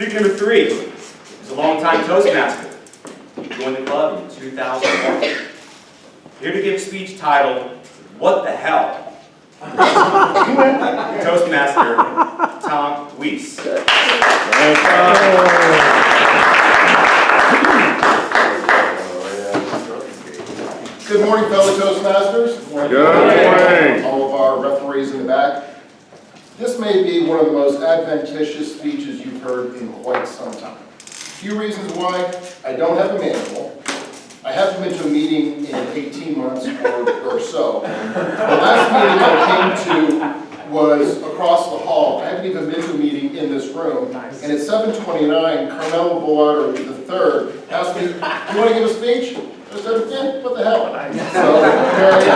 Speaker number 3 is a longtime Toastmaster. He joined the club in 2001. Here to give a speech titled, "What the Hell?" Toastmaster Weiss. Good morning, fellow Toastmasters. Good morning. All of our referees in the back. This may be one of the most adventitious speeches you've heard in quite some time. A few reasons why. I don't have a manual. I haven't been to a meeting in 18 months or so. The last meeting I came to was across the hall. I haven't even been to a meeting in this room. And at 7:29, Carmelo Bellotto III asked me, "You want to give a speech?" I said, "Yeah, what the hell?" So, there I am.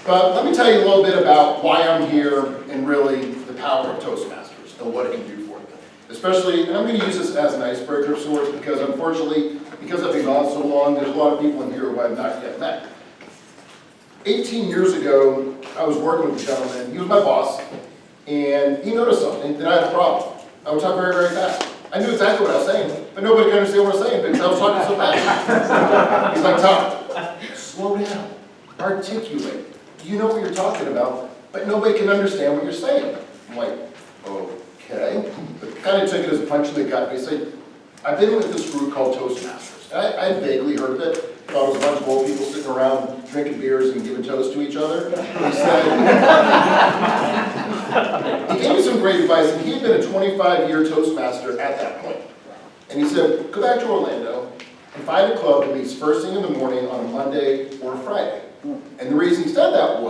But let me tell you a little bit about why I'm here and really the power of Toastmasters and what it can do for you. Especially, and I'm going to use this as an icebreaker of sorts because unfortunately, because I've been gone so long, there's a lot of people in here who I've not yet met. 18 years ago, I was working with a gentleman. He was my boss, and he noticed something, that I had a problem. I would talk very, very fast. I knew exactly what I was saying, but nobody could understand what I was saying because I was talking so fast. He's like, "Tom, slow down, articulate. You know what you're talking about, but nobody can understand what you're saying." I'm like, okay. But kind of took it as a punch in the gut. He said, "I've been with this group called Toastmasters." I vaguely heard of it. Thought it was a bunch of old people sitting around drinking beers and giving toast to each other. He said, he gave me some great advice, and he had been a 25-year Toastmaster at that point. And he said, "Go back to Orlando and find a club that meets first thing in the morning on a Monday or a Friday." And the reason he said that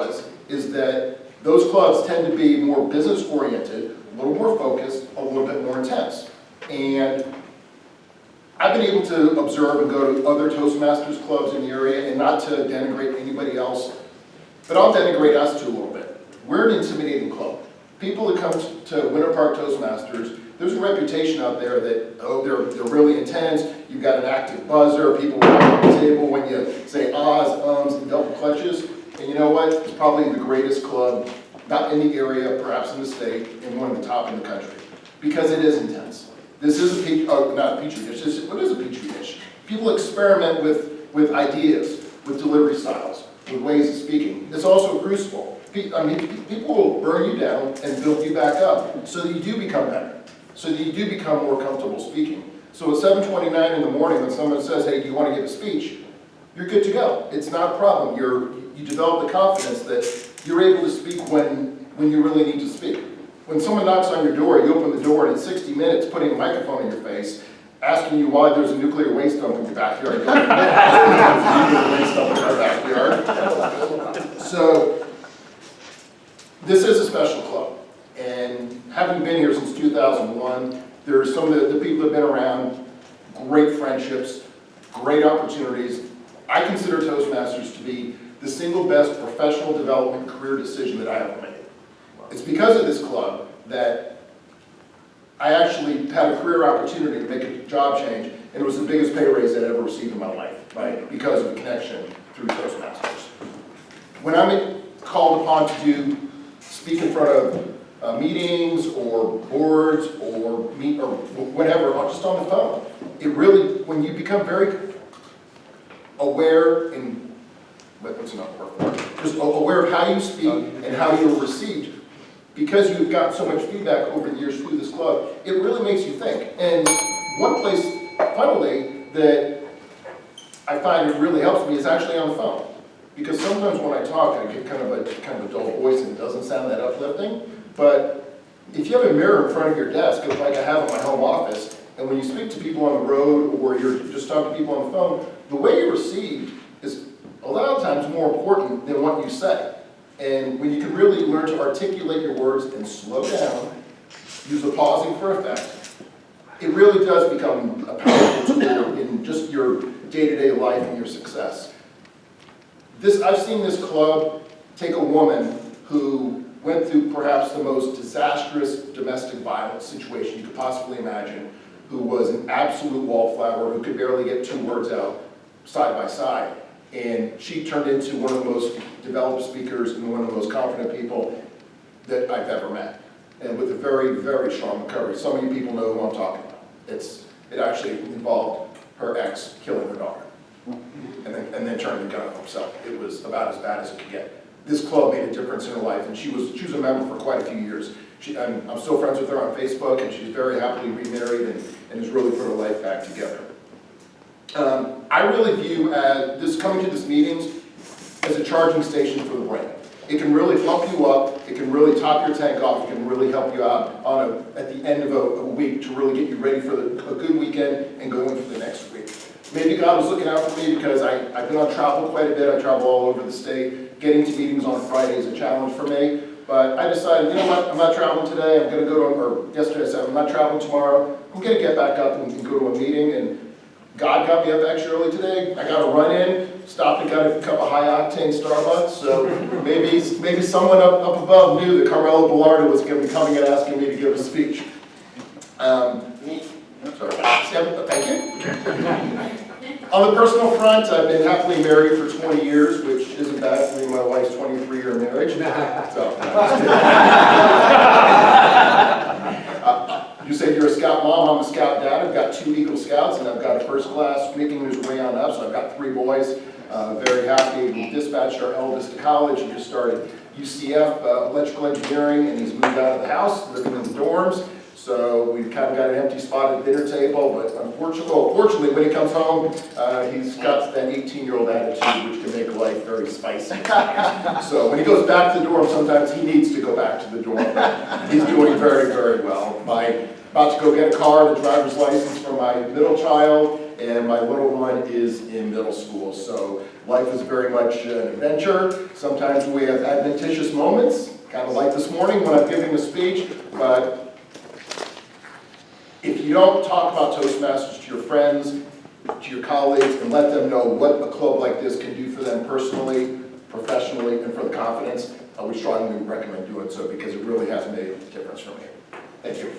is that those clubs tend to be more business-oriented, a little more focused, a little bit more intense. And I've been able to observe and go to other Toastmasters clubs in the area, and not to denigrate anybody else, but I'll denigrate us too a little bit. We're an intimidating club. People that come to Winter Park Toastmasters, there's a reputation out there that, they're really intense, you've got an active buzzer, people walk up the table when you say ahs, ums, and double clutches. And you know what? It's probably the greatest club, not in the area, perhaps in the state, and one of the top in the country. Because it is intense. This is not a petri dish, what is a petri dish? People experiment with ideas, with delivery styles, with ways of speaking. It's also a crucible. People will burn you down and build you back up so that you do become better, so that you do become more comfortable speaking. So at 7:29 in the morning when someone says, "Hey, do you want to give a speech?" you're good to go. It's not a problem. You develop the confidence that you're able to speak when you really need to speak. When someone knocks on your door, you open the door, and in 60 minutes, putting a microphone in your face, asking you why there's a nuclear waste dump in your backyard. Waste dump in our backyard. So, this is a special club. And having been here since 2001, there's some of the people that have been around, great friendships, great opportunities. I consider Toastmasters to be the single best professional development career decision that I ever made. It's because of this club that I actually had a career opportunity to make a job change, and it was the biggest pay raise I'd ever received in my life, right? Because of a connection through Toastmasters. When I'm called upon to speak in front of meetings or boards or whatever, or just on the phone, it really, when you become very aware and what's not word, just aware of how you speak and how you're received, because you've got so much feedback over the years through this club, it really makes you think. And one place, funnily, that I find it really helps me is actually on the phone. Because sometimes when I talk, I get kind of a dull voice and it doesn't sound that uplifting. But if you have a mirror in front of your desk, like I have in my home office, and when you speak to people on the road or you're just talking to people on the phone, the way you're received is a lot of times more important than what you say. And when you can really learn to articulate your words and slow down, use the pausing for effect, it really does become a powerful tool in just your day-to-day life and your success. I've seen this club take a woman who went through perhaps the most disastrous domestic violence situation you could possibly imagine, who was an absolute wallflower, who could barely get 2 words out side by side. And she turned into one of the most developed speakers and one of the most confident people that I've ever met. and with a very, very strong recovery. Some of you people know who I'm talking about. It actually involved her ex killing her daughter, and then turning the gun on himself. It was about as bad as it could get. This club made a difference in her life, and she was a member for quite a few years. I'm still friends with her on Facebook, and she's very happily remarried and has really put her life back together. I really view coming to these meetings as a charging station for the brain. It can really pump you up, it can really top your tank off, it can really help you out at the end of a week to really get you ready for a good weekend and go in for the next week. Maybe God was looking out for me because I've been on travel quite a bit. I travel all over the state. Getting to meetings on Friday is a challenge for me. But I decided, you know what, I'm not traveling today. I'm going to go to, or yesterday I said, I'm not traveling tomorrow. I'm going to get back up and go to a meeting. And God got me up extra early today. I got to run in, stopped and got a cup of high-octane Starbucks. So maybe someone up above knew that Carmelo Bellardo was going to be coming and asking me to give a speech. Sorry. Thank you. On the personal front, I've been happily married for 20 years, which isn't bad for me and my wife's 23-year marriage. So, you said you're a Scout mom, I'm a Scout dad. I've got 2 Eagle Scouts, and I've got a first class making his way on up, so I've got 3 boys. Very happy. We dispatched our eldest to college. He just started UCF electrical engineering, and he's moved out of the house, living in the dorms. So we've kind of got an empty spot at the dinner table, but fortunately, when he comes home, he's got that 18-year-old attitude, which can make life very spicy. So when he goes back to the dorm, sometimes he needs to go back to the dorm. But he's doing very, very well. About to go get a car, the driver's license for my middle child, and my little one is in middle school. So life is very much an adventure. Sometimes we have adventitious moments, kind of like this morning when I'm giving a speech, but if you don't talk about Toastmasters to your friends, to your colleagues, and let them know what a club like this can do for them personally, professionally, and for the confidence, I would strongly recommend doing so because it really has made a difference for me. Thank you.